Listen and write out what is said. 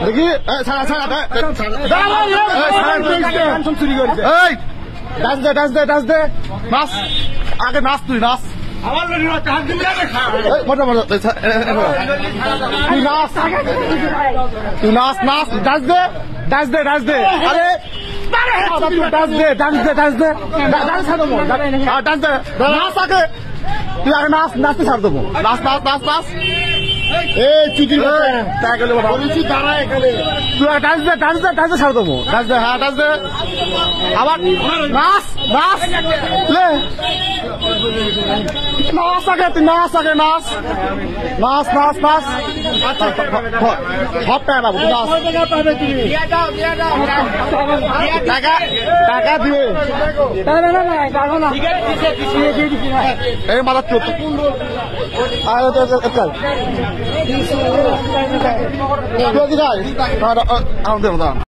দেখি ডাস দে নাচ আগে নাচ তুই নাচ তুই নাচ নাচ ডাস দে আরে ডাস দে ডাস দে নাচ আগে তুই আগে নাচ নাচতে ছাড় দেবো নাচ নাচ নাচ নাচ এই চুটি বলেছি দাঁড়া এখানে তুই ডান্স দে ছাড় দেবো ডান্স দে হ্যাঁ ডান্স দে আবার নাচ নাচ লে নাচ আগে তুই নাচ আগে নাচ নাচ নাচ নাচ সব টাকা পাবো তুই নাচ টাকা দিয়ে এই মাথা চোখ আমাদের